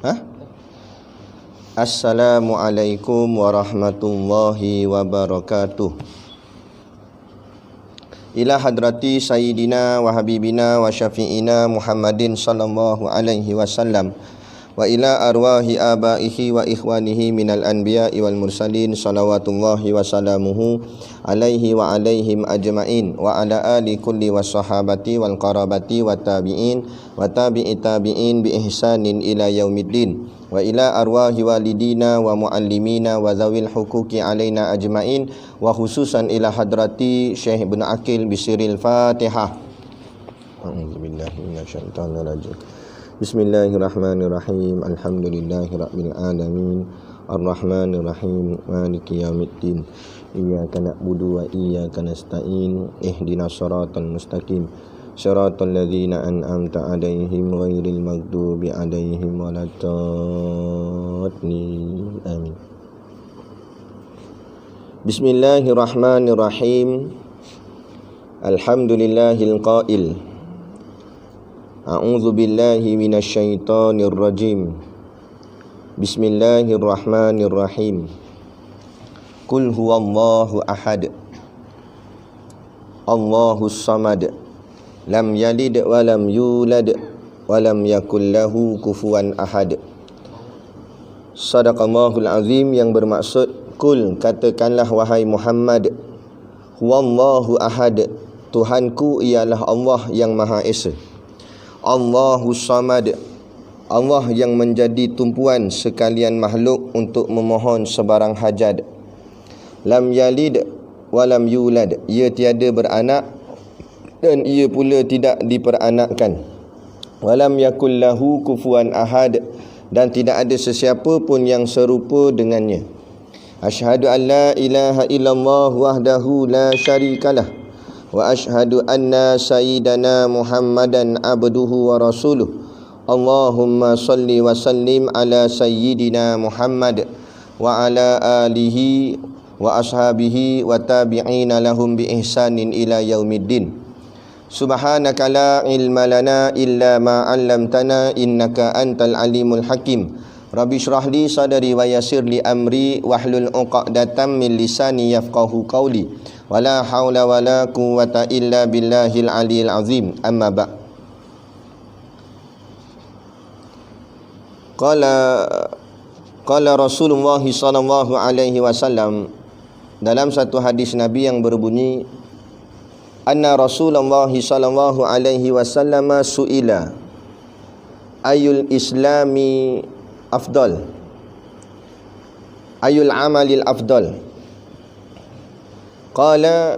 Ha? Assalamualaikum warahmatullahi wabarakatuh. Ila hadrati sayyidina wa habibina wa syafi'ina Muhammadin sallallahu alaihi wasallam wa ila arwahi abaihi wa ikhwanihi minal anbiya'i wal mursalin salawatullahi wa salamuhu alaihi wa alaihim ajma'in wa ala ali kulli was sahabati wal qarabati wa tabi'in wa tabi'i tabi'in bi ihsanin ila yaumiddin wa ila arwahi walidina wa muallimina wa zawil huquqi alaina ajma'in wa khususan ila hadrati Syekh Ibn Aqil bisiril Fatihah. A'udzubillahi minasyaitonir rajim. Bismillahirrahmanirrahim. Alhamdulillahirabbil alamin. Arrahmanirrahim. Maliki yaumiddin. Iyyaka na'budu wa iyyaka nasta'in. Ihdinas siratal mustaqim. Siratal ladzina an'amta 'alaihim ghairil maghdubi 'alaihim waladdallin. Amin. Bismillahirrahmanirrahim. Alhamdulillahil qail. A'udzu billahi minasyaitonir rajim. Bismillahirrahmanirrahim. Qul huwallahu ahad. Allahus samad. Lam yalid wa lam yulad wa lam yakul lahu kufuwan ahad. Shadaqallahul azim, yang bermaksud kul, katakanlah wahai Muhammad, huwallahu ahad, Tuhanku ialah Allah yang Maha Esa. Allahus samad, Allah yang menjadi tumpuan sekalian makhluk untuk memohon sebarang hajat. Lam yalid wa lam yulad, ia tiada beranak dan ia pula tidak diperanakkan. Walam yakul lahu kufuwan ahad, dan tidak ada sesiapa pun yang serupa dengannya. Asyhadu an la ilaha illallah wahdahu la syarikalah wa asyhadu anna sayyidana Muhammadan abduhu wa rasuluh. Allahumma salli wa sallim ala sayyidina Muhammad wa ala alihi wa ashabihi wa tabi'ina lahum bi ihsanin ila yaumiddin. Subhanaka la ilma lana illa ma 'allamtana innaka antal alimul hakim. Rabbi shrah li sadri wa yassir li amri wahlul 'uqdatam min lisani yafqahu qawli. Wala haula wala quwwata illa billahil aliyil azim. Amma ba'. Qala Rasulullah sallallahu alaihi wasallam, dalam satu hadis Nabi yang berbunyi, anna Rasulullah sallallahu alaihi wasallam su'ila ayul islami afdal, ayul amalil afdal. Qala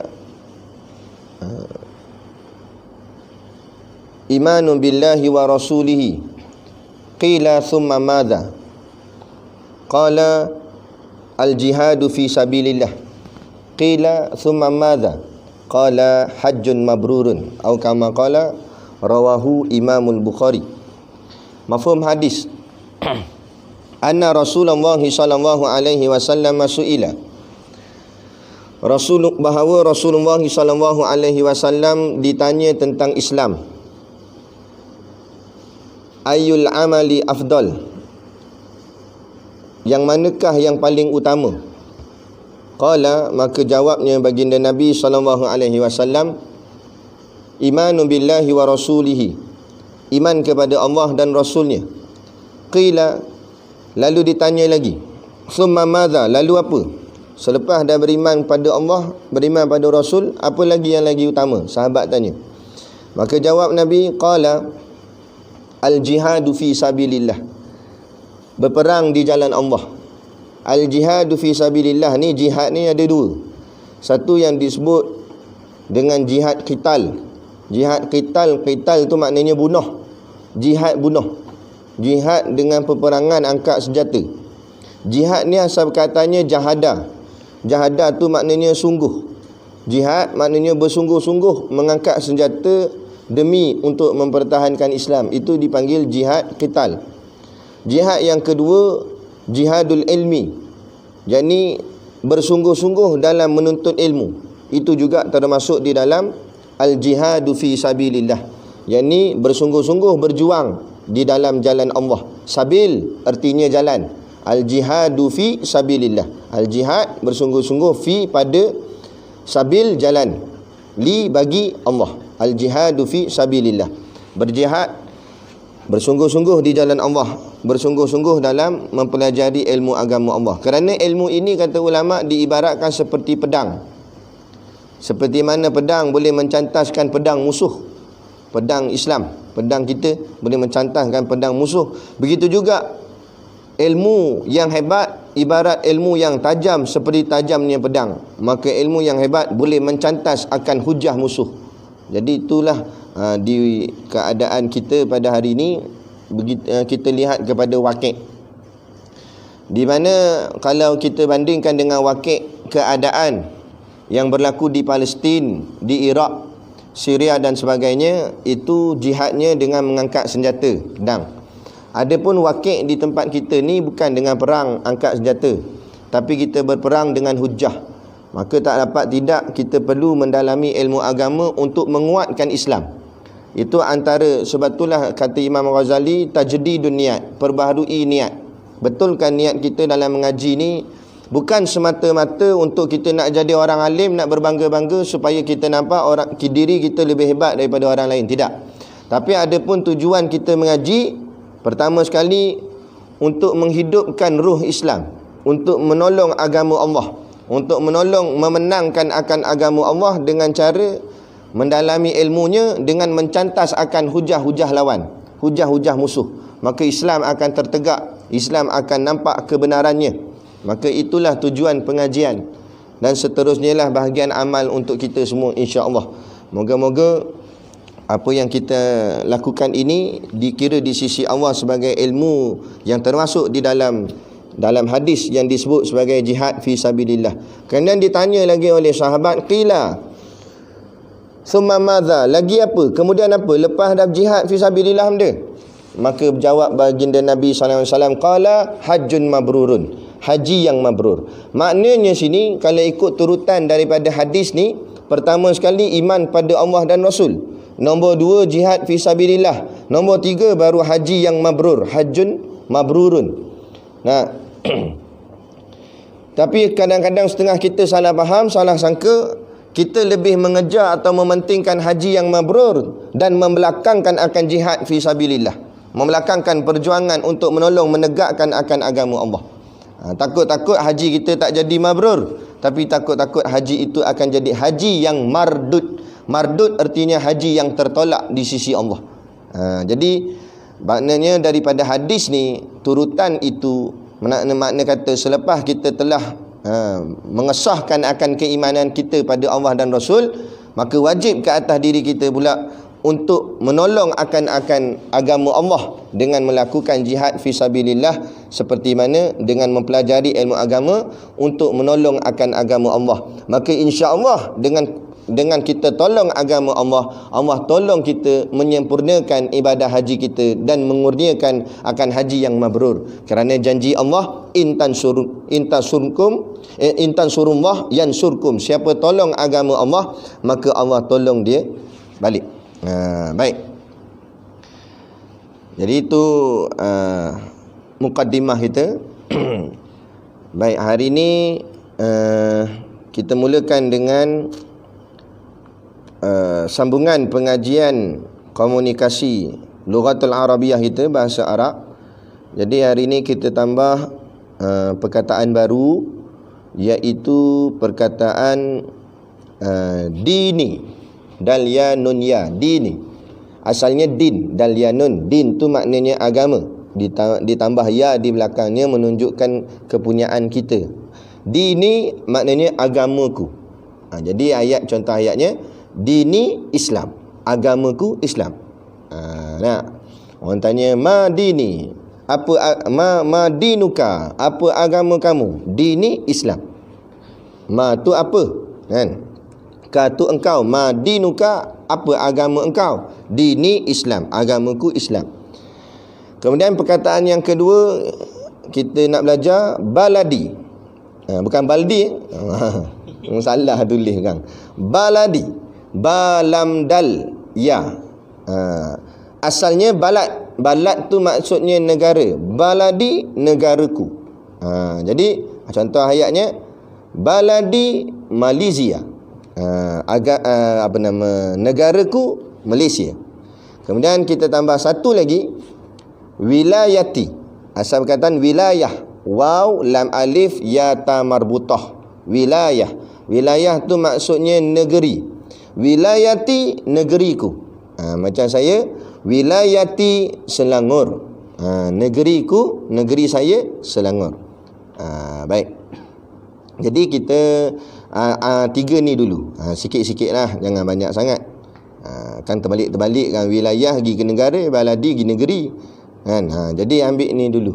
imanu billahi wa rasulihi. Qila thumma madha? Qala al jihadu fi sabilillah. Qila thumma madha? Qala hajjun mabrurun, atau kama qala, rawahu Imamul Bukhari. Mafhum hadis. Anna Rasulullah sallallahu alaihi wasallam su'ila, bahawa Rasulullah sallallahu alaihi wasallam ditanya tentang Islam. Ayyul amali afdal, yang manakah yang paling utama? Qala, maka jawabnya baginda Nabi sallallahu alaihi wasallam, imanu billahi wa rasulihi, iman kepada Allah dan Rasulnya. Qila, lalu ditanya lagi, summa madza, lalu apa? Selepas dah beriman pada Allah, beriman pada Rasul, apa lagi yang lagi utama? Sahabat tanya. Maka jawab Nabi, qala al jihadu fi sabilillah, berperang di jalan Allah. Al jihadu fi sabilillah ni, jihad ni ada dua. Satu yang disebut dengan jihad qital. Jihad qital tu maknanya bunuh. Jihad bunuh. Jihad dengan peperangan angkat senjata. Jihad ni asal katanya jahada. Jahada tu maknanya sungguh. Jihad maknanya bersungguh-sungguh mengangkat senjata demi untuk mempertahankan Islam. Itu dipanggil jihad qital. Jihad yang kedua, jihadul ilmi. Jadi bersungguh-sungguh dalam menuntut ilmu. Itu juga termasuk di dalam al-jihadu fi sabilillah. Yani bersungguh-sungguh berjuang di dalam jalan Allah. Sabil artinya jalan. Al-jihadu fi sabilillah. Al-jihad bersungguh-sungguh fi pada sabil jalan. Li bagi Allah. Al-jihadu fi sabilillah. Berjihad bersungguh-sungguh di jalan Allah, bersungguh-sungguh dalam mempelajari ilmu agama Allah. Kerana ilmu ini, kata ulama, diibaratkan seperti pedang. Seperti mana pedang boleh mencantaskan pedang musuh, pedang Islam, pedang kita boleh mencantaskan pedang musuh. Begitu juga ilmu yang hebat ibarat ilmu yang tajam seperti tajamnya pedang. Maka ilmu yang hebat boleh mencantas akan hujah musuh. Jadi itulah di keadaan kita pada hari ini. Kita lihat kepada wakil, di mana kalau kita bandingkan dengan wakil keadaan yang berlaku di Palestin, di Iraq, Syria dan sebagainya, itu jihadnya dengan mengangkat senjata, pedang. Adapun wakil di tempat kita ni bukan dengan perang angkat senjata, tapi kita berperang dengan hujah. Maka tak dapat tidak, kita perlu mendalami ilmu agama untuk menguatkan Islam. Itu antara, sebab itulah kata Imam Ghazali, tajdidun niat, perbaharui niat. Betulkan niat kita dalam mengaji ni, bukan semata-mata untuk kita nak jadi orang alim, nak berbangga-bangga supaya kita nampak diri kita lebih hebat daripada orang lain. Tidak. Tapi ada pun tujuan kita mengaji, pertama sekali untuk menghidupkan ruh Islam, untuk menolong agama Allah, untuk menolong memenangkan akan agama Allah dengan cara mendalami ilmunya, dengan mencantas akan hujah-hujah lawan, hujah-hujah musuh. Maka Islam akan tertegak, Islam akan nampak kebenarannya. Maka itulah tujuan pengajian, dan seterusnya lah bahagian amal untuk kita semua, insya-Allah. Moga-moga apa yang kita lakukan ini dikira di sisi Allah sebagai ilmu yang termasuk di dalam hadis yang disebut sebagai jihad fi sabilillah. Kemudian ditanya lagi oleh sahabat, qila summa madza, lagi apa, kemudian apa lepas dah jihad fi sabilillah dia? Maka jawab baginda Nabi sallallahu alaihi wasallam, qala hajjun mabrurun, haji yang mabrur. Maknanya sini kalau ikut turutan daripada hadis ni, pertama sekali iman pada Allah dan Rasul, nombor 2 jihad fi sabilillah, nombor 3 baru haji yang mabrur, hajjun mabrurun. Nah, tapi kadang-kadang setengah kita salah faham, salah sangka, kita lebih mengejar atau mementingkan haji yang mabrur dan membelakangkan akan jihad fi sabilillah, membelakangkan perjuangan untuk menolong menegakkan akan agama Allah. Takut-takut haji kita tak jadi mabrur, tapi takut-takut haji itu akan jadi haji yang mardud. Mardud artinya haji yang tertolak di sisi Allah. Jadi maknanya daripada hadis ni, turutan itu makna kata selepas kita telah mengesahkan akan keimanan kita pada Allah dan Rasul, maka wajib ke atas diri kita pula untuk menolong akan agama Allah dengan melakukan jihad fi sabilillah, seperti mana dengan mempelajari ilmu agama untuk menolong akan agama Allah. Maka insya-Allah dengan kita tolong agama Allah, Allah tolong kita menyempurnakan ibadah haji kita dan mengurniakan akan haji yang mabrur. Kerana janji Allah, intan surullah yansurkum, siapa tolong agama Allah, maka Allah tolong dia balik. Baik. Jadi itu mukaddimah kita. Baik, hari ini kita mulakan dengan sambungan pengajian komunikasi Lughatul Arabiyah kita, bahasa Arab. Jadi hari ini kita tambah perkataan baru, iaitu perkataan dini, dal ya nun ya, dini. Asalnya din, dal ya nun, din tu maknanya agama, ditambah ya di belakangnya menunjukkan kepunyaan kita. Dini maknanya agamaku. Jadi ayat, contoh ayatnya, dini Islam, agamaku Islam. Nah, orang tanya, ma dini, apa ma dinuka, apa agama kamu? Dini Islam. Ma tu apa, kan? Ka tu engkau, ma dinuka, apa agama engkau? Dini Islam, agamaku Islam. Kemudian perkataan yang kedua kita nak belajar, baladi. Bukan baldi. Salah tulis kan. Baladi, balam dal ya. Asalnya balad, balad tu maksudnya negara, baladi negaraku. Jadi contoh ayatnya baladi Malaysia. Negaraku Malaysia. Kemudian kita tambah satu lagi, wilayati. Asal perkataan wilayah, waw lam alif ya ta marbutah. Wilayah. Wilayah tu maksudnya negeri. Wilayati negeriku. Macam saya, wilayati Selangor. Negeriku, negeri saya Selangor. Baik. Jadi kita tiga ni dulu. Sikit-sikit lah, jangan banyak sangat. Kan terbalik kan, wilayah pergi ke negara, baladi pergi negeri kan. Jadi ambil ni dulu.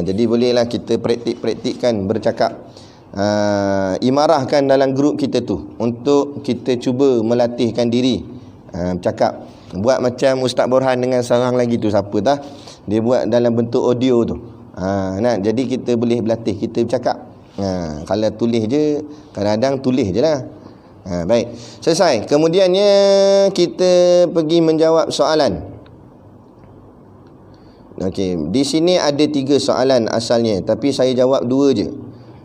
Jadi bolehlah kita praktikkan bercakap. Imarahkan dalam grup kita tu untuk kita cuba melatihkan diri bercakap. Buat macam Ustaz Borhan dengan seorang lagi tu, siapa dah, dia buat dalam bentuk audio tu. Jadi kita boleh berlatih kita bercakap. Kalau tulis je, kadang-kadang tulis je lah. Baik, selesai. Kemudiannya kita pergi menjawab soalan. Okey, di sini ada 3 soalan asalnya, tapi saya jawab 2 je.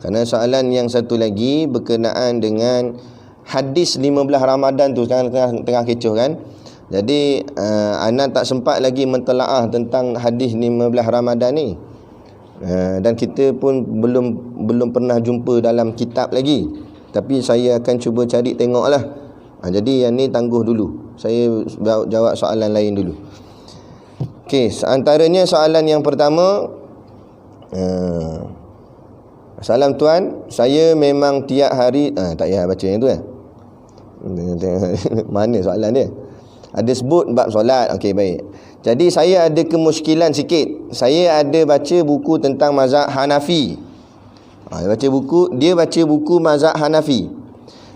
Kerana soalan yang satu lagi berkenaan dengan hadis 15 Ramadan tu, sekarang tengah kecoh kan. Jadi Ana tak sempat lagi mentelaah tentang hadis 15 Ramadan ni. Dan kita pun belum pernah jumpa dalam kitab lagi. Tapi saya akan cuba cari tengoklah. Jadi yang ni tangguh dulu. Saya jawab soalan lain dulu. Okey, antaranya soalan yang pertama, salam tuan, saya memang tiap hari tak payah baca yang tu kan. Mana soalan dia? Ada sebut bab solat. Okey, baik. Jadi saya ada kemusykilan sikit. Saya ada baca buku tentang mazhab Hanafi. Dia baca buku mazhab Hanafi.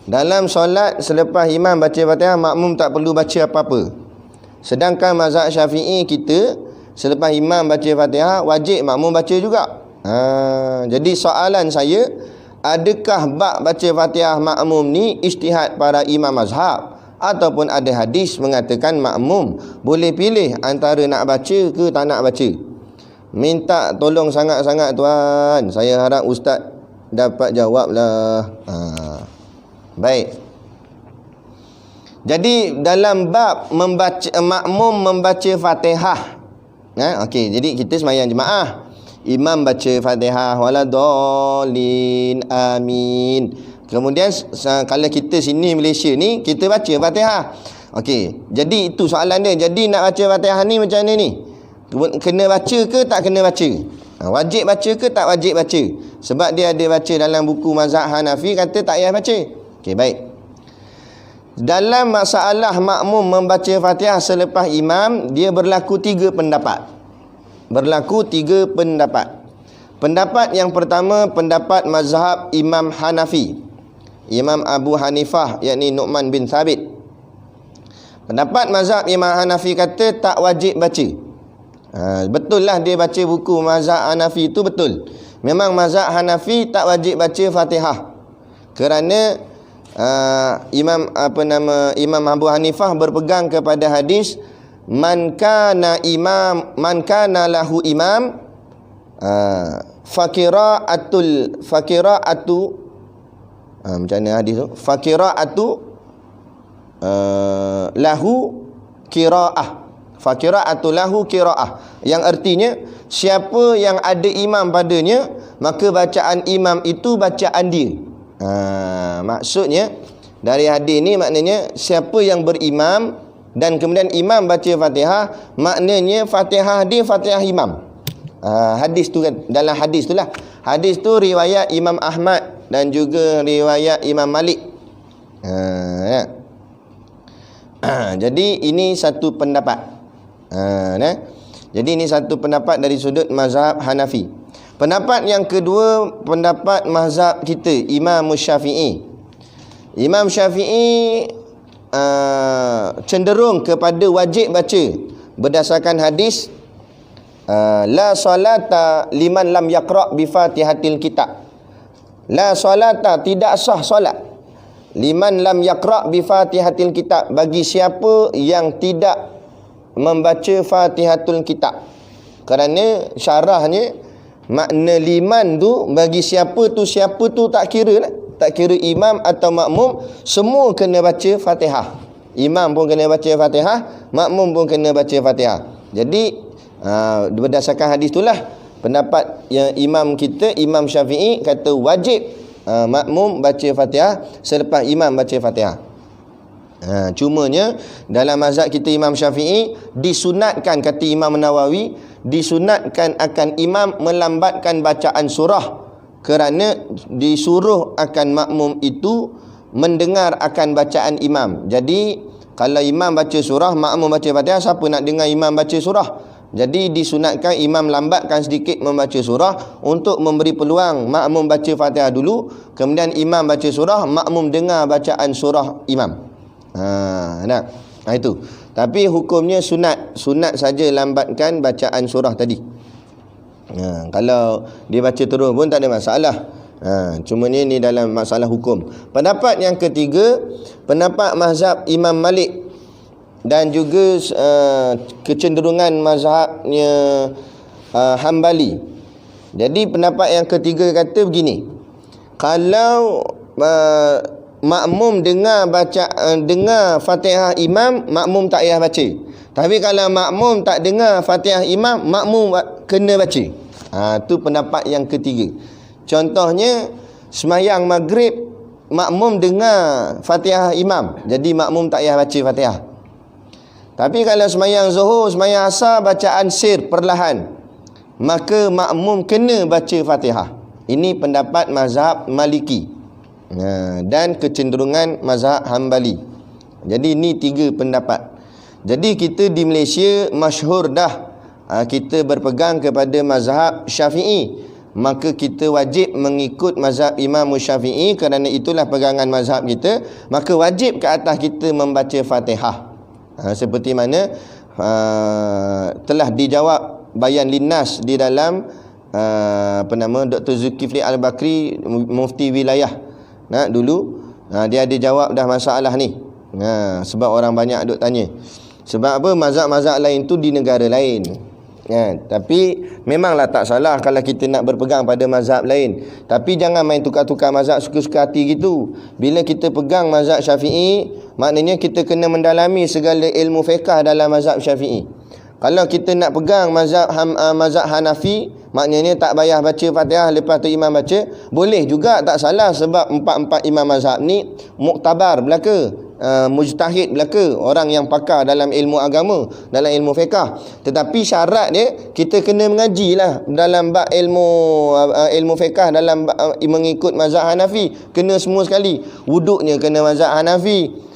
Dalam solat selepas imam baca Fatihah, makmum tak perlu baca apa-apa. Sedangkan mazhab Syafi'i kita, selepas imam baca Fatihah, wajib makmum baca juga. Jadi soalan saya, adakah bab baca Fatihah makmum ni ijtihad para imam mazhab, ataupun ada hadis mengatakan makmum boleh pilih antara nak baca ke tak nak baca? Minta tolong sangat-sangat tuan. Saya harap ustaz dapat jawablah. Baik. Jadi dalam bab makmum membaca Fatihah. Okey, jadi kita sembahyang jemaah. Imam baca Fatihah, waladallin, amin. Kemudian kalau kita sini Malaysia ni, kita baca Fatihah. Okey, jadi itu soalan dia. Jadi nak baca Fatihah ni macam mana ni? Kena baca ke tak kena baca? Wajib baca ke tak wajib baca? Sebab dia ada baca dalam buku mazhab Hanafi, kata tak payah baca. Okey, baik. Dalam masalah makmum membaca Fatihah selepas imam, dia berlaku 3 pendapat. Pendapat yang pertama, pendapat mazhab Imam Hanafi, Imam Abu Hanifah, yakni Nu'man bin Thabit. Pendapat mazhab Imam Hanafi kata tak wajib baca. Betul lah dia baca buku mazhab Hanafi itu, betul. Memang mazhab Hanafi tak wajib baca Fatihah. Kerana Imam Abu Hanifah berpegang kepada hadis man kana lahu imam fakira'atu macam mana hadis tu? Fakira'atu lahu qira'ah. Fakira'atu lahu qira'ah, yang artinya siapa yang ada imam padanya, maka bacaan imam itu bacaan dia. Maksudnya dari hadis ni maknanya siapa yang berimam dan kemudian imam baca Fatihah, maknanya Fatihah dia Fatihah imam. Hadis tu kan, dalam hadis tu lah. Hadis tu riwayat Imam Ahmad dan juga riwayat Imam Malik. Jadi ini satu pendapat. Jadi ini satu pendapat dari sudut mazhab Hanafi. Pendapat yang kedua, pendapat mazhab kita, Imam Syafi'i. Imam Syafi'i cenderung kepada wajib baca berdasarkan hadis la salata liman lam yaqra' bi Fatihatil kitab. La salata, tidak sah solat, liman lam yaqra' bi Fatihatil kitab, bagi siapa yang tidak membaca Fatihatul Kitab. Kerana syarahnya makna liman tu bagi siapa tu tak kira lah. Tak kira imam atau makmum, semua kena baca Fatihah. Imam pun kena baca Fatihah, makmum pun kena baca Fatihah. Jadi berdasarkan hadis itulah pendapat yang imam kita, Imam Syafi'i, kata wajib makmum baca Fatihah selepas imam baca Fatihah. Cumanya dalam mazhab kita Imam Syafi'i disunatkan, kata Imam Nawawi, disunatkan akan imam melambatkan bacaan surah, kerana disuruh akan makmum itu mendengar akan bacaan imam. Jadi kalau imam baca surah, makmum baca Fatihah, siapa nak dengar imam baca surah? Jadi disunatkan imam lambatkan sedikit membaca surah untuk memberi peluang makmum baca Fatihah dulu, kemudian imam baca surah, makmum dengar bacaan surah imam. Itu. Tapi hukumnya sunat saja lambatkan bacaan surah tadi. Kalau dia baca terus pun tak ada masalah. Cuma ni dalam masalah hukum. Pendapat yang ketiga, pendapat mazhab Imam Malik dan juga kecenderungan mazhabnya Hambali. Jadi pendapat yang ketiga kata begini, kalau makmum dengar Fatihah imam, makmum tak payah baca. Tapi kalau makmum tak dengar Fatihah imam, makmum kena baca. Itu pendapat yang ketiga. Contohnya sembahyang maghrib, makmum dengar Fatihah imam, jadi makmum tak payah baca Fatihah. Tapi kalau sembahyang zuhur, sembahyang asar, bacaan sir perlahan, maka makmum kena baca Fatihah. Ini pendapat mazhab Maliki dan kecenderungan mazhab Hambali. Jadi ini tiga pendapat. Jadi kita di Malaysia masyhur dah kita berpegang kepada mazhab Syafi'i, maka kita wajib mengikut mazhab Imam Syafi'i, kerana itulah pegangan mazhab kita. Maka wajib ke atas kita membaca Fatihah. Seperti mana telah dijawab bayan linnas di dalam Dr. Zulkifli Al-Bakri, mufti wilayah dulu. Dia ada jawab dah masalah ni. Sebab orang banyak duk tanya. Sebab apa? Mazhab-mazhab lain tu di negara lain. Tapi memanglah tak salah kalau kita nak berpegang pada mazhab lain. Tapi jangan main tukar-tukar mazhab suka-suka hati gitu. Bila kita pegang mazhab Syafi'i, maknanya kita kena mendalami segala ilmu fiqh dalam mazhab Syafi'i. Kalau kita nak pegang mazhab Hanafi, maknanya tak payah baca Fatihah lepas tu imam baca. Boleh juga, tak salah, sebab empat-empat imam mazhab ni muktabar belaka, mujtahid belaka, orang yang pakar dalam ilmu agama, dalam ilmu fiqh. Tetapi syarat dia, kita kena mengajilah dalam bab ilmu fiqh, dalam mengikut mazhab Hanafi, kena semua sekali. Wuduknya kena mazhab Hanafi.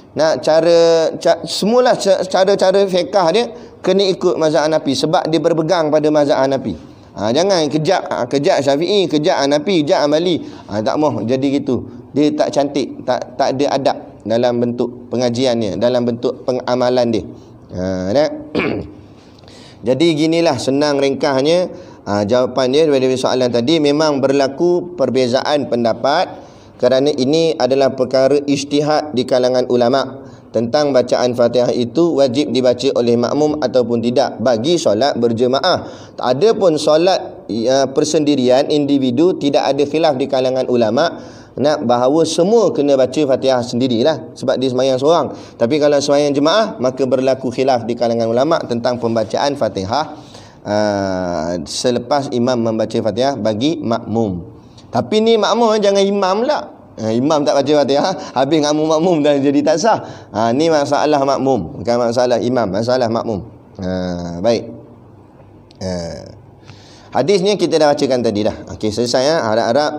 Semualah cara-cara fiqh dia kena ikut mazhab Hanafi, sebab dia berpegang pada mazhab Hanafi. Jangan kejap Syafi'i, kejap Hanafi, kejap Hambali. Tak mahu jadi gitu. Dia tak cantik, tak ada adab dalam bentuk pengajiannya, dalam bentuk pengamalan dia. Jadi ginilah senang ringkasnya jawapan dia daripada soalan tadi. Memang berlaku perbezaan pendapat, kerana ini adalah perkara ijtihad di kalangan ulama tentang bacaan Fatihah itu wajib dibaca oleh makmum ataupun tidak bagi solat berjemaah. Adapun solat persendirian, individu, tidak ada khilaf di kalangan ulama bahawa semua kena baca Fatihah sendirilah, sebab dia sembahyang seorang. Tapi kalau sembahyang jemaah, maka berlaku khilaf di kalangan ulama tentang pembacaan Fatihah selepas imam membaca Fatihah bagi makmum. Tapi ni makmum, jangan imam lah. Imam tak baca Fatihah, habis makmum dah jadi tak sah. Ni masalah makmum, bukan masalah imam, masalah makmum. Baik. Hadisnya kita dah bacakan tadi dah. Okey, selesai. Harap-harap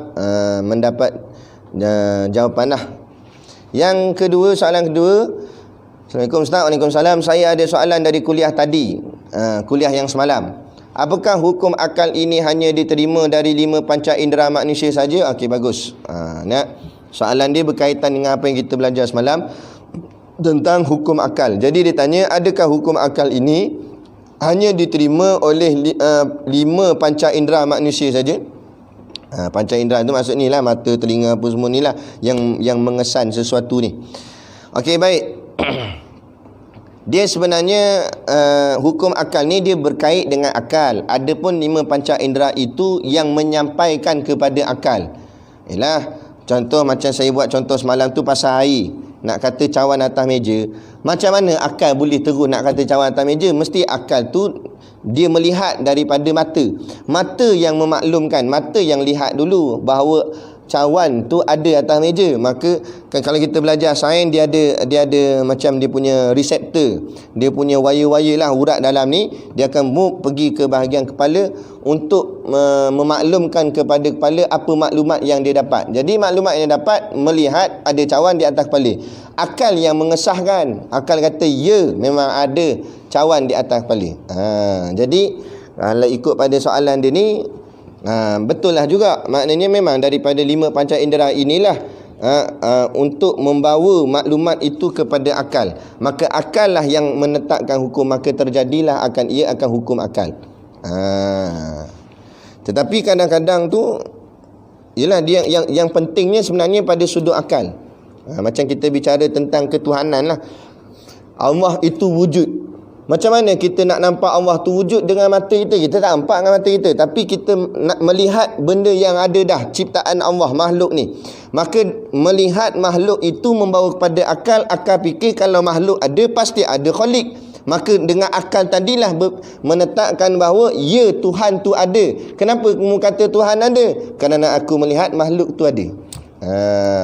mendapat jawapan dah. Yang kedua, soalan kedua. Assalamualaikum Ustaz. Waalaikumsalam. Saya ada soalan dari kuliah tadi, kuliah yang semalam. Apakah hukum akal ini hanya diterima dari 5 panca indera manusia saja? Okey, bagus. Soalan dia berkaitan dengan apa yang kita belajar semalam tentang hukum akal. Jadi dia tanya, adakah hukum akal ini hanya diterima oleh 5 panca indera manusia saja? Panca indera itu maksud ni lah, mata, telinga, apa semua ni lah yang mengesan sesuatu ni. Okey, baik. Dia sebenarnya hukum akal ni dia berkait dengan akal. Adapun 5 panca indera itu yang menyampaikan kepada akal. Yalah, contoh macam saya buat contoh semalam tu pasal air. Nak kata cawan atas meja, macam mana akal boleh terus nak kata cawan atas meja? Mesti akal tu dia melihat daripada mata. Mata yang memaklumkan, mata yang lihat dulu bahawa cawan tu ada atas meja. Maka kalau kita belajar sains, dia ada macam dia punya reseptor, dia punya wire-wire lah, urat dalam ni, dia akan move pergi ke bahagian kepala untuk memaklumkan kepada kepala apa maklumat yang dia dapat. Jadi maklumat yang dapat melihat ada cawan di atas kepala. Akal yang mengesahkan, akal kata ya, memang ada cawan di atas kepala. Jadi kalau ikut pada soalan dia ni, betul lah juga. Maknanya memang daripada 5 panca indera inilah untuk membawa maklumat itu kepada akal. Maka akal lah yang menetapkan hukum, maka terjadilah ia akan hukum akal. Tetapi kadang-kadang tu ialah dia yang pentingnya sebenarnya pada sudut akal. Macam kita bicara tentang ketuhanan lah. Allah itu wujud. Macam mana kita nak nampak Allah tu wujud dengan mata kita? Kita tak nampak dengan mata kita, tapi kita nak melihat benda yang ada dah, ciptaan Allah, makhluk ni. Maka melihat makhluk itu membawa kepada akal. Akal fikir kalau makhluk ada, pasti ada khalik. Maka dengan akal tadilah menetapkan bahawa ya, Tuhan tu ada. Kenapa kamu kata Tuhan ada? Kerana aku melihat makhluk tu ada.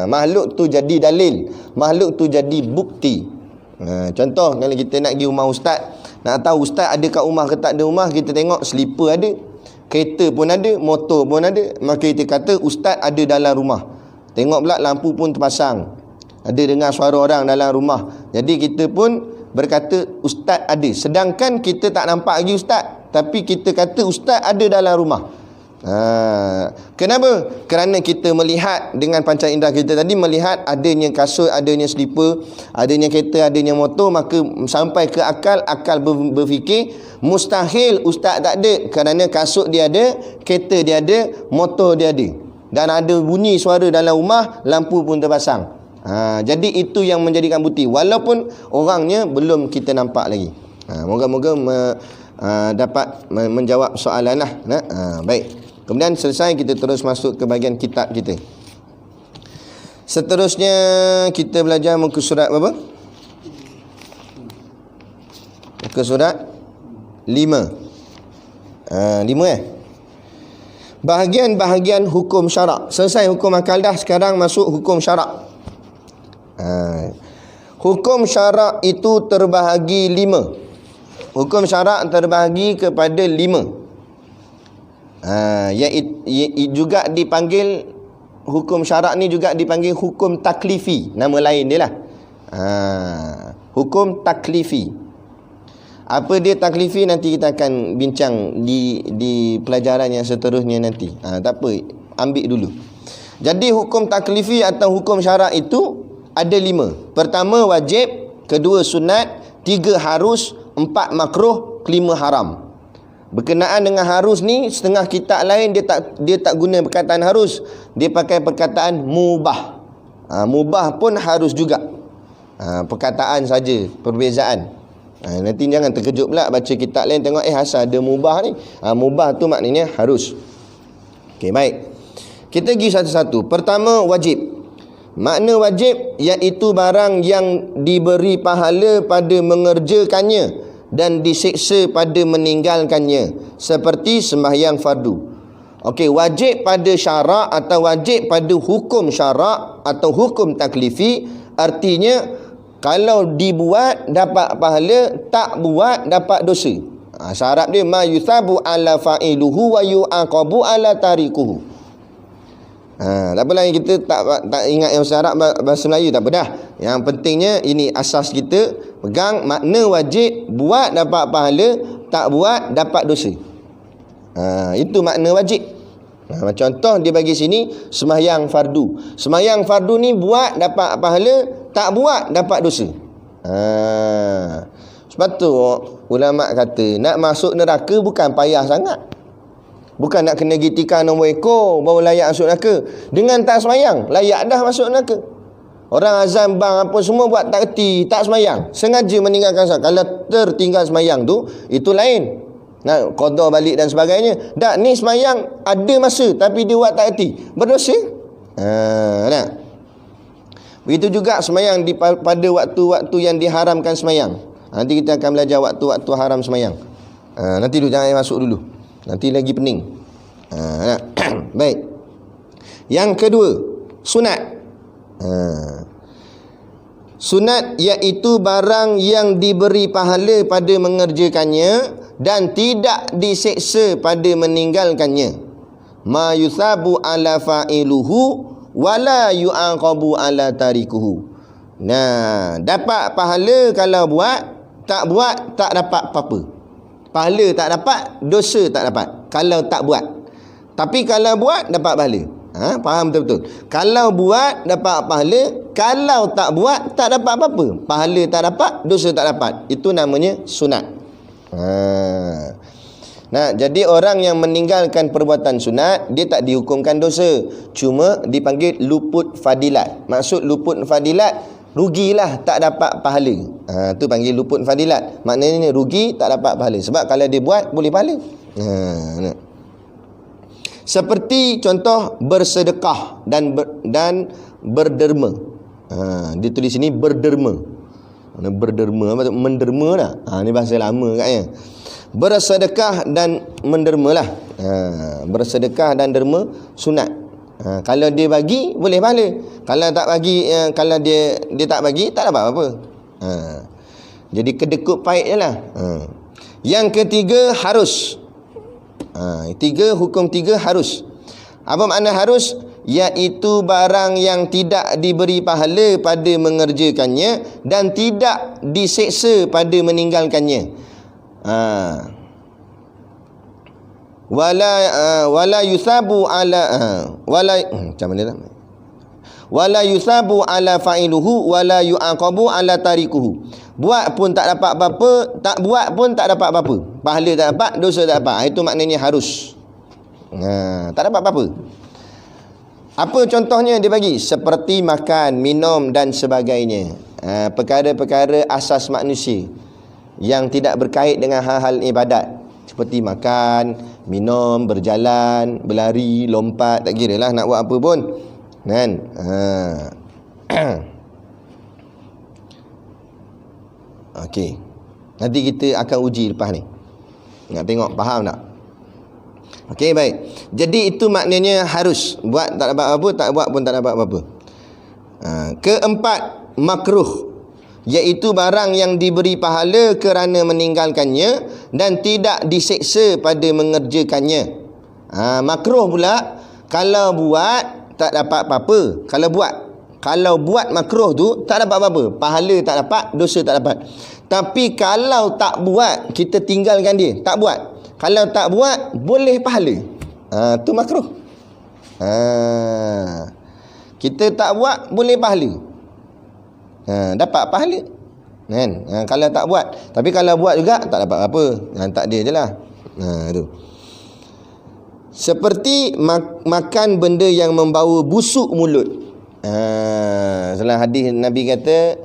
Makhluk tu jadi dalil, makhluk tu jadi bukti. Contoh kalau kita nak pergi rumah ustaz, nak tahu ustaz ada kat rumah ke tak ada rumah, kita tengok slipper ada, kereta pun ada, motor pun ada, maka kita kata ustaz ada dalam rumah. Tengok pula lampu pun terpasang, ada dengar suara orang dalam rumah, jadi kita pun berkata ustaz ada. Sedangkan kita tak nampak lagi ustaz, tapi kita kata ustaz ada dalam rumah. Kenapa? Kerana kita melihat dengan panca indera kita tadi, melihat adanya kasut, adanya slipper, adanya kereta, adanya motor. Maka sampai ke akal, akal berfikir mustahil ustaz tak ada, kerana kasut dia ada, kereta dia ada, motor dia ada, dan ada bunyi suara dalam rumah, lampu pun terpasang. Jadi itu yang menjadikan bukti, walaupun orangnya belum kita nampak lagi. Moga-moga dapat menjawab soalan lah. Baik. Kemudian selesai, kita terus masuk ke bahagian kitab kita. Seterusnya kita belajar muka surat berapa? Muka surat 5. 5 Bahagian-bahagian hukum syarak. Selesai hukum akal dah, sekarang masuk hukum syarak. Hukum syarak itu terbahagi 5. Hukum syarak terbahagi kepada 5. Juga dipanggil hukum syarak ni juga dipanggil hukum taklifi, nama lain dia lah. Hukum taklifi. Apa dia taklifi nanti kita akan bincang di pelajaran yang seterusnya nanti. Tak apa, ambil dulu. Jadi hukum taklifi atau hukum syarak itu ada 5. Pertama wajib, kedua sunat, 3 harus, 4 makruh, 5 haram. Berkenaan dengan harus ni, setengah kitab lain dia tak guna perkataan harus, dia pakai perkataan mubah. Mubah pun harus juga. Perkataan saja, perbezaan. Nanti jangan terkejut pula baca kitab lain tengok asal ada mubah ni. Mubah tu maknanya harus. Okey, baik. Kita pergi satu-satu. Pertama wajib. Makna wajib iaitu barang yang diberi pahala pada mengerjakannya dan disiksa pada meninggalkannya, seperti sembahyang fardu. Okey, wajib pada syarak atau wajib pada hukum syarak atau hukum taklifi, artinya kalau dibuat dapat pahala, tak buat dapat dosa. Syarat dia ma yusabu ala fa'iluhu wa yu'aqabu ala tarikuhu. Tak apalah, kita tak ingat yang syarat bahasa Melayu, tak apa dah. Yang pentingnya ini asas kita pegang. Makna wajib, buat dapat pahala, tak buat dapat dosa. Itu makna wajib. Contoh dia bagi sini sembahyang fardu. Sembahyang fardu ni buat dapat pahala, tak buat dapat dosa. Sebab tu ulama kata nak masuk neraka bukan payah sangat. Bukan nak kena gitika nombor ekor baru layak masuk neraka. Dengan tak sembahyang layak dah masuk neraka. Orang azan bang apa semua buat tak erti, tak semayang, sengaja meninggalkan solat. Kalau tertinggal semayang tu, itu lain. Nak qada balik dan sebagainya. Tak, ni semayang ada masa tapi dia buat tak erti, berdosa. Nak. Begitu juga semayang pada waktu-waktu yang diharamkan semayang. Nanti kita akan belajar waktu-waktu haram semayang. Nanti dulu, jangan masuk dulu. Nanti lagi pening. Baik. Yang kedua, sunat. Sunat iaitu barang yang diberi pahala pada mengerjakannya dan tidak diseksa pada meninggalkannya. Ma yusabu ala fa'iluhu wala yu'aqabu ala tarikuhu. Nah, dapat pahala kalau buat, tak buat tak dapat apa-apa. Pahala tak dapat, dosa tak dapat kalau tak buat. Tapi kalau buat dapat pahala. Faham betul-betul. Kalau buat dapat pahala, kalau tak buat tak dapat apa-apa. Pahala tak dapat, dosa tak dapat. Itu namanya sunat. Nah, jadi orang yang meninggalkan perbuatan sunat, dia tak dihukumkan dosa, cuma dipanggil luput fadilat. Maksud luput fadilat, rugilah tak dapat pahala. Tu panggil luput fadilat. Maknanya rugi tak dapat pahala. Sebab kalau dia buat boleh pahala. Seperti contoh bersedekah dan berderma. Dia tulis sini berderma. Berderma apa tu? Menderma lah. Ni bahasa lama katnya. Bersedekah dan menderma lah. Bersedekah dan derma sunat. Kalau dia bagi boleh pahala. Kalau tak bagi, kalau dia tak bagi tak dapat apa-apa. Jadi kedekut pahit je lah. Yang ketiga harus. Hukum tiga harus. Apa makna harus? Iaitu barang yang tidak diberi pahala pada mengerjakannya dan tidak diseksa pada meninggalkannya. Wala yusabu ala macam mana lah? Wala yusabu ala fa'iluhu wala yu'aqabu ala tarikuhu. Buat pun tak dapat apa-apa, tak buat pun tak dapat apa-apa. Pahala tak dapat, dosa tak dapat. Itu maknanya harus. Tak dapat apa-apa. Apa contohnya dia bagi? Seperti makan, minum dan sebagainya. Perkara-perkara asas manusia yang tidak berkait dengan hal-hal ibadat. Seperti makan, minum, berjalan, berlari, lompat, tak kira lah nak buat apa pun. Kan? Okey. Nanti kita akan uji lepas ni. Nak tengok faham tak? Okey, baik. Jadi itu maknanya harus. Buat tak dapat apa-apa, tak buat pun tak dapat apa-apa. Keempat, makruh. Iaitu barang yang diberi pahala kerana meninggalkannya dan tidak diseksa pada mengerjakannya. Makruh pula, kalau buat tak dapat apa-apa. Kalau buat makruh tu tak dapat apa-apa. Pahala tak dapat, dosa tak dapat. Tapi kalau tak buat, kita tinggalkan dia, tak buat. Kalau tak buat, boleh pahala. Tu makruh. Kita tak buat, boleh pahala. Dapat pahala. Kan? Kalau tak buat. Tapi kalau buat juga, tak dapat apa. Tak dia je lah. Tu. Seperti makan benda yang membawa busuk mulut. Salah hadis Nabi kata,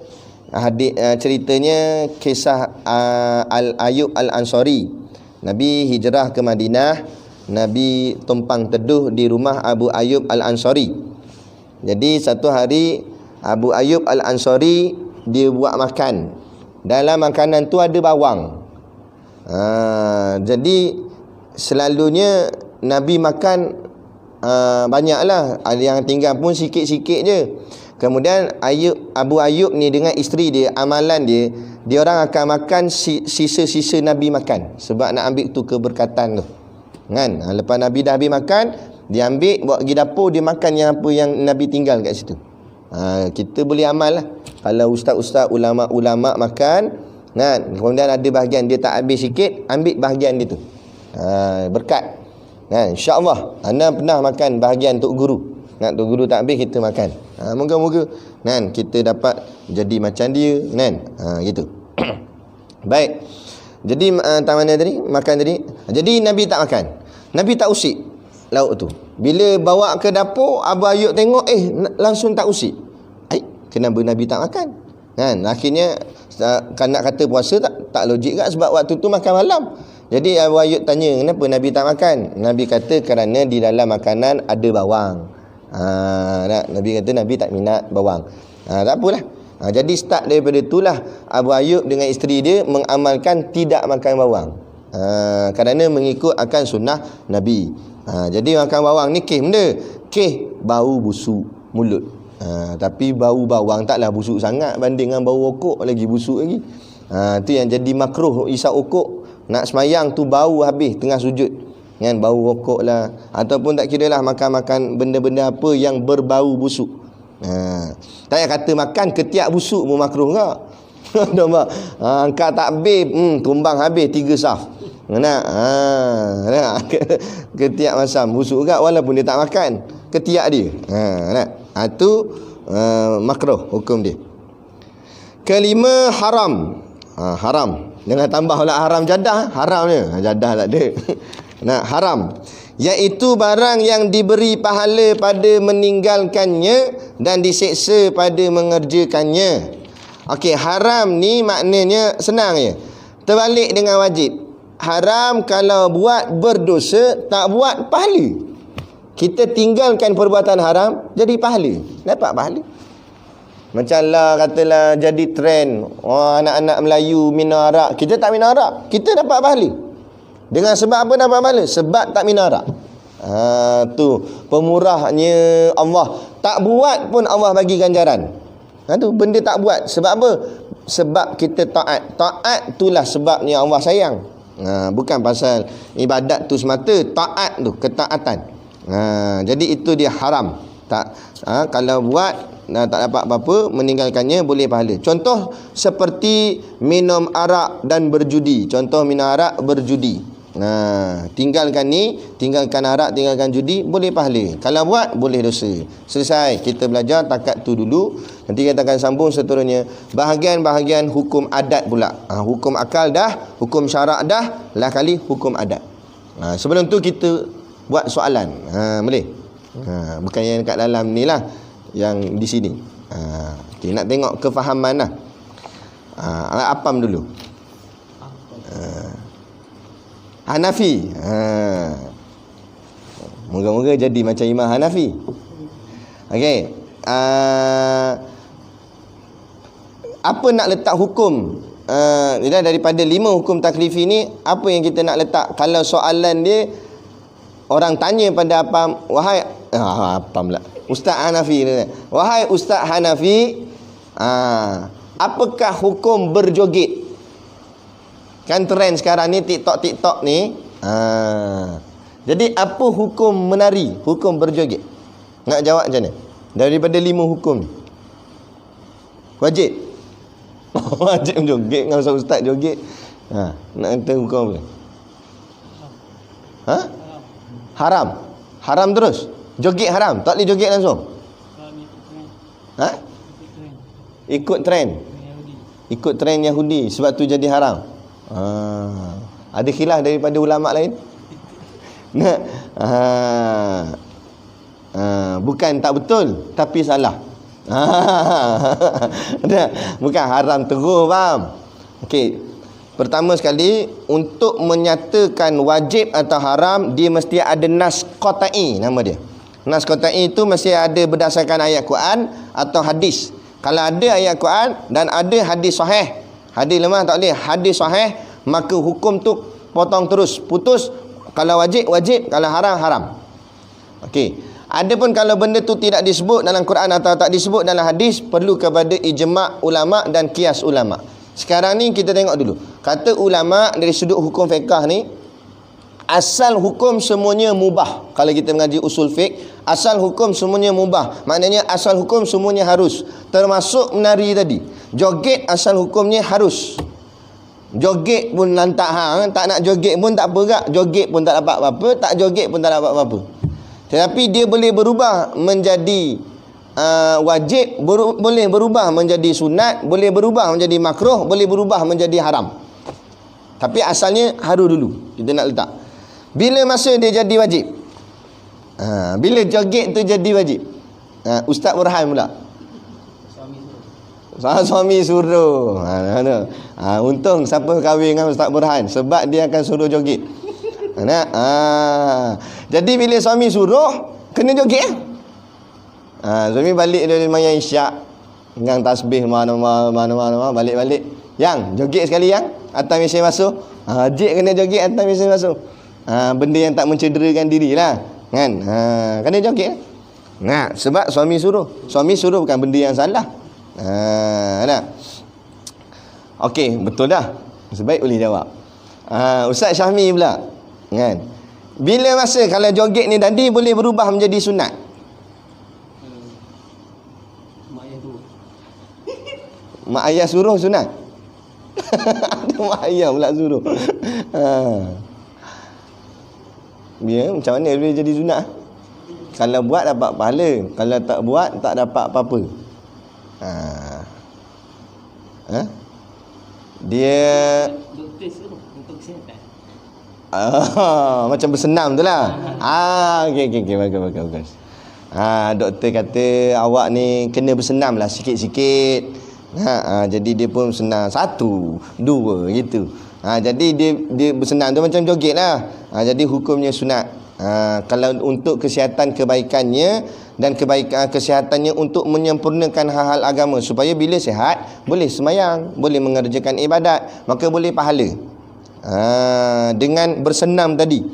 ceritanya kisah Al-Ayub Al-Ansari. Nabi hijrah ke Madinah, Nabi tumpang teduh di rumah Abu Ayub Al-Ansari. Jadi satu hari Abu Ayub Al-Ansari dia buat makan. Dalam makanan tu ada bawang. Jadi selalunya Nabi makan banyaklah, ada yang tinggal pun sikit-sikit je. Kemudian Abu Ayub ni dengan isteri dia, amalan dia orang akan makan sisa-sisa Nabi makan, sebab nak ambil tu keberkatan tu. Kan? Lepas Nabi dah habis makan, dia ambil bawa pergi dapur, dia makan yang apa yang Nabi tinggal kat situ. Kita boleh amal lah. Kalau ustaz-ustaz, ulama-ulama makan, kan? Kemudian ada bahagian dia tak habis sikit, ambil bahagian dia tu. Berkat. Kan? InsyaAllah anda pernah makan bahagian Tok Guru. Nak Tok Guru tak habis, kita makan. Moga-moga kan kita dapat jadi macam dia, kan? Gitu. Baik. Jadi mana tadi? Makan tadi. Jadi Nabi tak makan. Nabi tak usik lauk tu. Bila bawa ke dapur, Abu Ayub tengok langsung tak usik. kenapa Nabi tak makan? Kan? Akhirnya kan nak kata puasa tak logik kan, sebab waktu tu makan malam. Jadi Abu Ayyub tanya, kenapa Nabi tak makan? Nabi kata kerana di dalam makanan ada bawang. Nabi kata Nabi tak minat bawang. Tak apalah. Jadi start daripada itulah Abu Ayyub dengan isteri dia mengamalkan tidak makan bawang. Kerana mengikut akan sunnah Nabi. Jadi makan bawang ni keh benda. Keh bau busuk mulut. Tapi bau bawang taklah busuk sangat banding dengan bau okok lagi busuk lagi. Tu yang jadi makruh isap okok. Nak semayang tu bau habis tengah sujud. Kan bau rokok lah. Ataupun tak kira lah makan-makan benda-benda apa yang berbau busuk. Tak payah kata makan ketiak busuk pun makruh tak? Nampak? Angkat takbir, tumbang habis 3 saf. Nak? Ketiak masam busuk tak walaupun dia tak makan. Ketiak dia. Nak? Itu makruh hukum dia. Kelima, haram. Haram. Jangan tambah pula haram jadah. Haram dia. Jadah tak ada. Nah, haram. Iaitu barang yang diberi pahala pada meninggalkannya dan diseksa pada mengerjakannya. Okey, haram ni maknanya senang je. Terbalik dengan wajib. Haram kalau buat berdosa, tak buat pahala. Kita tinggalkan perbuatan haram, jadi pahala. Dapat pahala. Macam lah katalah jadi trend anak-anak Melayu minum arak. Kita tak minum arak, kita dapat pahala. Dengan sebab apa dapat pahala? Sebab tak minum arak. Tu pemurahnya Allah. Tak buat pun Allah bagi ganjaran. Tu benda tak buat. Sebab apa? Sebab kita taat. Taat itulah sebabnya Allah sayang. Bukan pasal ibadat tu semata. Taat tu, ketaatan. Jadi itu dia haram. Kalau buat tak dapat apa-apa, meninggalkannya boleh pahala. Contoh seperti minum arak dan berjudi. Contoh minum arak, berjudi. Tinggalkan ni, tinggalkan arak, tinggalkan judi, boleh pahala. Kalau buat, boleh dosa. Selesai. Kita belajar takat tu dulu. Nanti kita akan sambung seterusnya. Bahagian-bahagian hukum adat pula. Hukum akal dah, hukum syarak dah, lah kali hukum adat. Sebelum tu kita buat soalan. Boleh? Bukan yang kat dalam ni lah, yang di sini. Okay, nak tengok kefahaman lah. Apam dulu. Hanafi. Moga-moga jadi macam Imam Hanafi. Okey. Apa nak letak hukum? Daripada 5 hukum taklifi ni, apa yang kita nak letak? Kalau soalan dia, orang tanya pada Apam, wahai Apam pula, Ustaz Hanafi, wahai Ustaz Hanafi, apakah hukum berjoget? Kan trend sekarang ni TikTok ni. Jadi apa hukum menari, hukum berjoget? Nak jawab macam mana? Daripada 5 hukum ni, wajib? Wajib joget dengan ustaz joget. Nak kata hukum apa? Haram. Haram terus. Joget haram. Tak boleh joget langsung. Ikut trend. Ikut trend Yahudi. Sebab tu jadi haram. Ada khilaf daripada ulama lain? Bukan tak betul, tapi salah. Bukan haram terus, faham? Okey. Pertama sekali, untuk menyatakan wajib atau haram, dia mesti ada nas qat'i, nama dia. Nas qat'i itu mesti ada berdasarkan ayat Quran atau hadis. Kalau ada ayat Quran dan ada hadis sahih, hadis lemah tak boleh, hadis sahih, maka hukum tu potong terus, putus. Kalau wajib, wajib. Kalau haram, haram. Okey. Adapun kalau benda tu tidak disebut dalam Quran atau tak disebut dalam hadis, perlu kepada ijma' ulama' dan qiyas ulama'. Sekarang ni kita tengok dulu. Kata ulama' dari sudut hukum fiqah ni, asal hukum semuanya mubah. Kalau kita mengaji usul fiqh, asal hukum semuanya mubah. Maknanya asal hukum semuanya harus. Termasuk menari tadi. Joget asal hukumnya harus. Joget pun lantak hang, tak nak joget pun tak apa gak. Joget pun tak dapat apa-apa, tak joget pun tak dapat apa-apa. Tetapi dia boleh berubah menjadi wajib, boleh berubah menjadi sunat, boleh berubah menjadi makruh, boleh berubah menjadi haram. Tapi asalnya harus dulu kita nak letak. Bila masa dia jadi wajib? Bila joget tu jadi wajib? Ustaz Burhan pula. Suami suruh. Untung siapa kahwin dengan Ustaz Burhan, sebab dia akan suruh joget. Jadi bila suami suruh, kena joget. Suami balik dari main isyak, dengan tasbih mana balik. Yang joget sekali yang atas mesin basuh. Haji kena joget atas mesin basuh. Benda yang tak mencederakan diri lah, kan? Kena joget. Sebab suami suruh. Suami suruh bukan benda yang salah. Okey, betul dah. Sebaik boleh jawab. Ustaz Syahmi pula, kan? Bila masa kalau joget ni tadi boleh berubah menjadi sunat? Mak ayah suruh sunat. Ada mak ayah pula suruh. Dia macam mana boleh jadi sunat? Kalau buat dapat pahala, kalau tak buat tak dapat apa-apa. Dia doktor suruh untuk kesihatan. Macam bersenam tu lah. Okey, bagus. Doktor kata awak ni kena bersenam lah sikit-sikit. Jadi dia pun senam 1, 2 gitu. Jadi dia bersenam tu macam joget lah. Jadi hukumnya sunat. Kalau untuk kesihatan kebaikannya dan kebaikan kesihatannya untuk menyempurnakan hal-hal agama, supaya bila sihat boleh semayang, boleh mengerjakan ibadat, maka boleh pahala dengan bersenam tadi.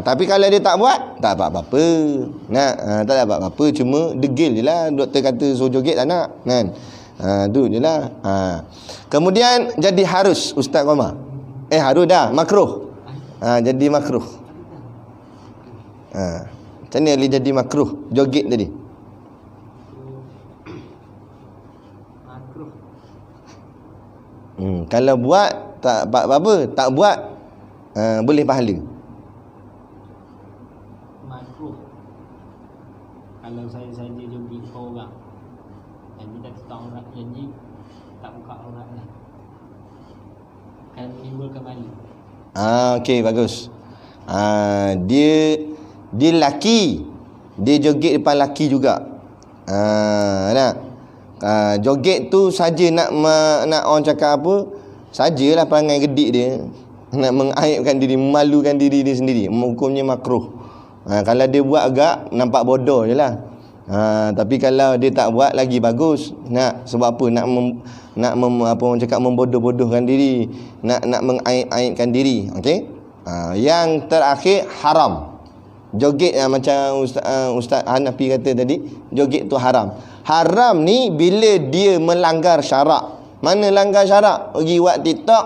Tapi kalau dia tak buat, tak dapat apa-apa. Tak dapat apa-apa, cuma degil je lah. Doktor kata suruh joget tak nak, kan? Tu je lah. Kemudian jadi harus, Ustaz Qamar. Harus dah, makruh. Jadi makruh. Macam mana boleh jadi makruh joget tadi? Makruh. Kalau buat tak apa-apa, tak buat boleh pahala. Makruh. Kalau saya saja joget ke orang, jadi tak tutup aurat, jadi tak buka aurat lah, kan menimbulkan malu. Okey, bagus. Dia lelaki, dia joget depan lelaki juga. Joget tu saja nak orang cakap apa, sajalah perangai gedik dia, nak mengaibkan diri, memalukan diri dia sendiri. Hukumnya makruh. Kalau dia buat agak nampak bodoh je lah. Tapi kalau dia tak buat lagi bagus. Sebab apa? Nak apa orang cakap, membodoh-bodohkan diri, nak mengaib-aibkan diri. Okey. Yang terakhir haram. Joget macam Ustaz Hanafi kata tadi, joget tu haram. Haram ni bila dia melanggar syarak. Mana langgar syarak? Pergi buat TikTok,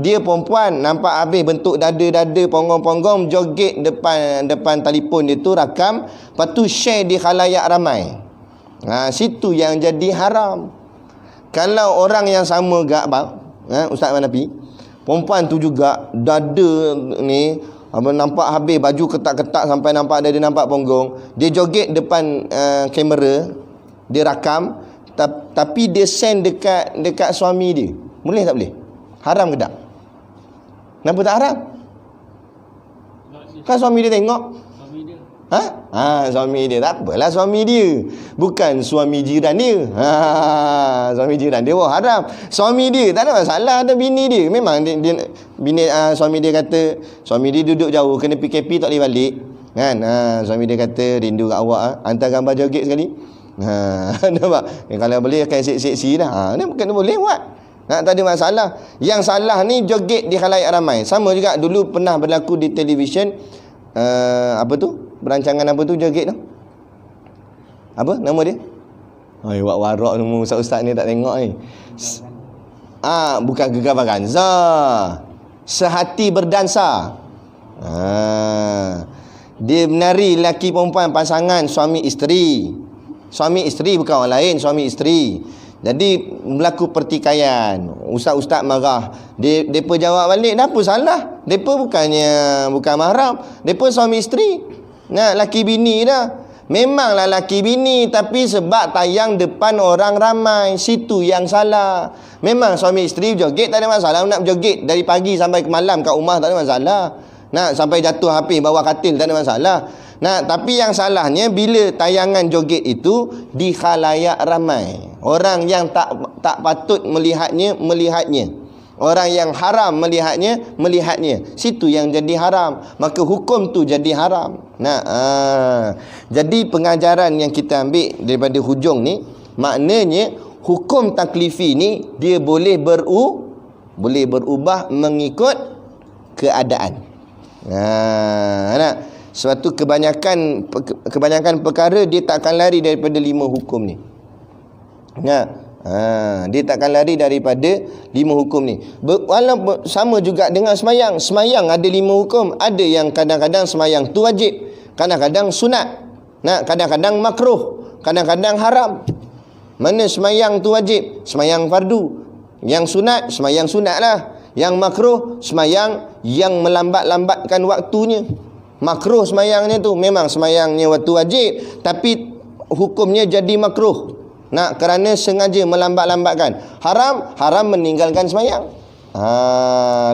dia perempuan nampak habis bentuk dada-dada ponggong-ponggong, joget depan telefon dia tu, rakam, lepas tu share di khalayak ramai. Situ yang jadi haram. Kalau orang yang sama gak Ustaz Hanafi, perempuan tu juga dada ni nampak habis, baju ketat-ketat sampai nampak dada, nampak punggung, dia joget depan kamera, dia rakam, tapi dia send dekat suami dia. Boleh tak boleh? Haram ke tak? Kenapa tak haram? Kan suami dia tengok. Suami dia. Suami dia. Tak apalah suami dia, bukan suami jiran dia. Suami jiran dia haram. Suami dia tak ada masalah, ada bini dia. Memang bini suami dia kata, suami dia duduk jauh, kena PKP tak boleh balik, kan? Suami dia kata rindu kat awak, hantar gambar joget sekali. Nampak? Kalau boleh akan seksi dah. Ni bukan boleh buat. Tak ada masalah. Yang salah ni joget di khalayak ramai. Sama juga dulu pernah berlaku di televisyen, apa tu? Berancangan apa tu joget tu? Apa nama dia? Buat warak nama ustaz-ustaz ni tak tengok ni. Bukan Gegar Vaganza. Sehati Berdansa. Dia menari lelaki perempuan, pasangan suami isteri. Suami isteri bukan orang lain, suami isteri. Jadi berlaku pertikaian. Ustaz-ustaz marah. Depa jawab balik, dah apa salah? Depa bukan mahram. Depa suami isteri. Laki bini dah. Memanglah laki bini, tapi sebab tayang depan orang ramai, situ yang salah. Memang suami isteri joget tak ada masalah, nak joget dari pagi sampai ke malam kat rumah tak ada masalah. Nak sampai jatuh habis bawah katil tak ada masalah. Nah, tapi yang salahnya bila tayangan joget itu di khalayak ramai. Orang yang tak patut melihatnya. Orang yang haram melihatnya. Situ yang jadi haram. Maka hukum tu jadi haram. Nah, jadi pengajaran yang kita ambil daripada hujung ni, maknanya hukum taklifi ni dia boleh berubah mengikut keadaan. Nah, suatu kebanyakan perkara dia tak akan lari daripada 5 hukum ni. Dia tak akan lari daripada 5 hukum ni. Walaupun sama juga dengan semayang. Semayang ada 5 hukum. Ada yang kadang-kadang semayang tu wajib, kadang-kadang sunat, kadang-kadang makruh, kadang-kadang haram. Mana semayang tu wajib? Semayang fardu. Yang sunat, semayang sunat lah. Yang makruh, semayang yang melambat-lambatkan waktunya. Makruh semayangnya tu, memang semayangnya waktu wajib, tapi hukumnya jadi makruh. Kerana sengaja melambat-lambatkan. Haram meninggalkan semayang.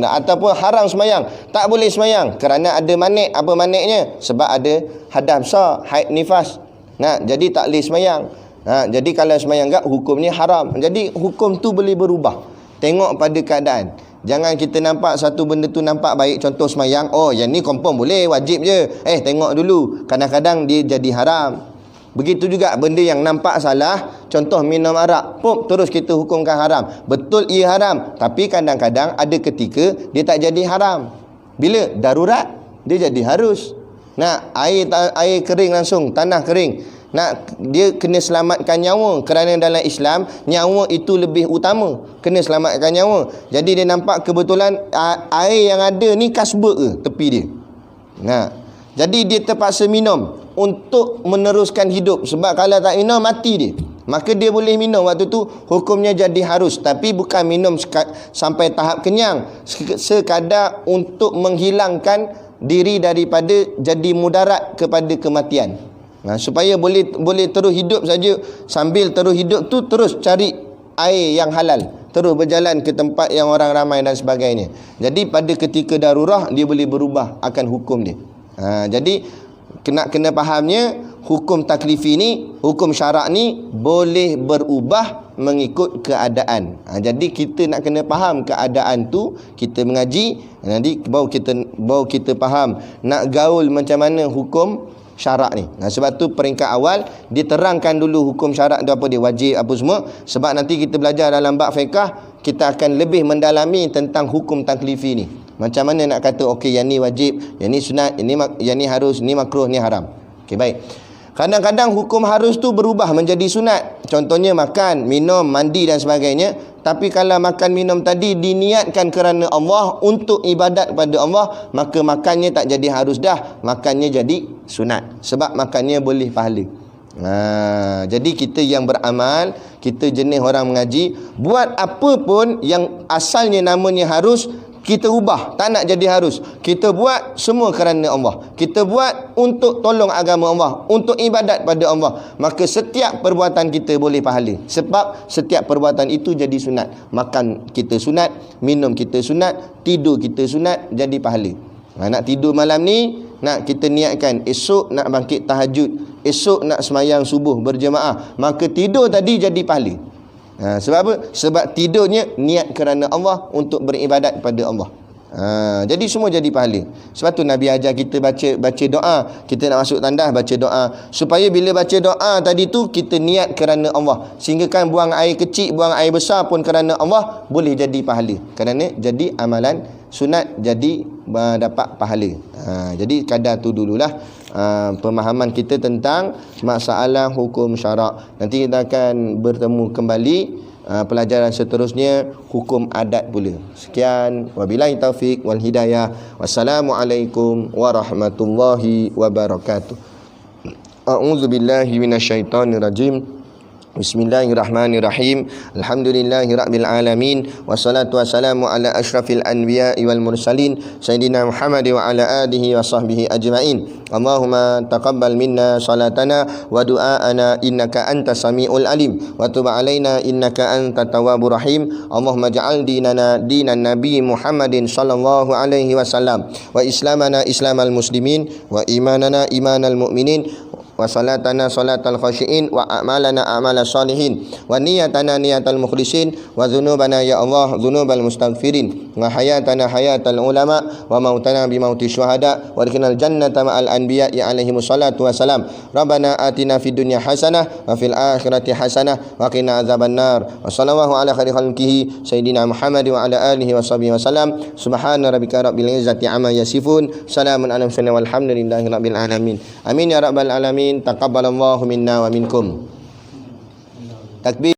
Ataupun haram semayang, tak boleh semayang kerana ada manik. Apa maniknya? Sebab ada hadas besar, haid nifas. Jadi tak boleh semayang. Jadi kalau semayang enggak, hukumnya haram. Jadi hukum tu boleh berubah. Tengok pada keadaan. Jangan kita nampak satu benda tu nampak baik, contoh semayang, oh yang ni confirm boleh, wajib je. Tengok dulu, kadang-kadang dia jadi haram. Begitu juga benda yang nampak salah, contoh minum arak, terus kita hukumkan haram. Betul ia haram, tapi kadang-kadang ada ketika dia tak jadi haram. Bila darurat, dia jadi harus. Air kering langsung, tanah kering. Dia kena selamatkan nyawa. Kerana dalam Islam, nyawa itu lebih utama. Kena selamatkan nyawa. Jadi dia nampak kebetulan air yang ada ni kasbek ke tepi dia. Jadi dia terpaksa minum untuk meneruskan hidup. Sebab kalau tak minum, mati dia. Maka dia boleh minum waktu tu, hukumnya jadi harus. Tapi bukan minum sampai tahap kenyang, sekadar untuk menghilangkan diri daripada jadi mudarat kepada kematian. Supaya boleh terus hidup saja. Sambil terus hidup tu terus cari air yang halal, terus berjalan ke tempat yang orang ramai dan sebagainya. Jadi pada ketika darurah, dia boleh berubah akan hukum dia. Jadi kena fahamnya, hukum taklifi ni, hukum syarak ni boleh berubah mengikut keadaan. Jadi kita nak kena faham keadaan tu, kita mengaji, nanti baru kita faham nak gaul macam mana hukum syarak ni. Sebab tu peringkat awal diterangkan dulu hukum syarak tu apa dia, wajib apa semua. Sebab nanti kita belajar dalam bab fiqh, kita akan lebih mendalami tentang hukum taklifi ni. Macam mana nak kata okey yang ni wajib, yang ni sunat, yang ni harus, ni makruh, ni haram. Okey, baik. Kadang-kadang hukum harus tu berubah menjadi sunat. Contohnya makan, minum, mandi dan sebagainya. Tapi kalau makan minum tadi diniatkan kerana Allah, untuk ibadat pada Allah, maka makannya tak jadi harus dah, makannya jadi sunat. Sebab makannya boleh pahala. Jadi kita yang beramal, kita jenis orang mengaji, buat apa pun yang asalnya namanya harus, kita ubah, tak nak jadi harus. Kita buat semua kerana Allah. Kita buat untuk tolong agama Allah, untuk ibadat pada Allah. Maka setiap perbuatan kita boleh pahala. Sebab setiap perbuatan itu jadi sunat. Makan kita sunat, minum kita sunat, tidur kita sunat, jadi pahala. Nak tidur malam ni, nak kita niatkan esok nak bangkit tahajud, esok nak semayang subuh berjemaah, maka tidur tadi jadi pahala. Sebab apa? Sebab tidurnya niat kerana Allah, untuk beribadat pada Allah. Jadi semua jadi pahala. Sebab tu Nabi ajar kita baca doa. Kita nak masuk tandas, baca doa, supaya bila baca doa tadi tu kita niat kerana Allah. Sehingga kan buang air kecil, buang air besar pun kerana Allah, boleh jadi pahala. Kerana jadi amalan sunat, jadi dapat pahala. Jadi kadar tu dululah pemahaman kita tentang masalah hukum syarak. Nanti kita akan bertemu kembali pelajaran seterusnya, hukum adat pula. Sekian, wabillahi taufik wal hidayah. Wassalamualaikum warahmatullahi wabarakatuh. A'udzubillahi minasyaitonirrajim. Bismillahirrahmanirrahim. Alhamdulillahirabbil alamin wassalatu wassalamu ala asyrafil anbiya'i wal mursalin sayyidina Muhammad wa ala alihi wa sahbihi ajmain. Allahumma taqabbal minna salatana wa du'aana innaka antas samiul alim wa tub alaina innaka antat tawwabur rahim. Allahumma ja'al dinana dinan nabi Muhammadin sallallahu alaihi wasallam wa islamana islamal muslimin wa imanana imanal mu'minin wa salatana salatal khashiin wa a'malana a'malas salihin wa niyatana niyatal mukhlisin wa dhunubana ya Allah dhunubal mustaghfirin wa hayatana hayatal ulama wa mautana bi mauti syuhada wa adkhilnal jannata ma'al anbiya ya alaihi wassalatu wassalam. Rabbana atina fid dunya hasanah wa fil akhirati hasanah wa qina adzabannar. Wa sallallahu ala khairi khalqihi sayyidina Muhammad wa ala alihi washabihi wasallam. Subhana rabbika rabbil izzati amma yasifun. Salamun alal mursalin walhamdulillahi rabbil alamin. Amin ya rabbal alamin. Taqabbalallahu minna wa minkum. Takbir.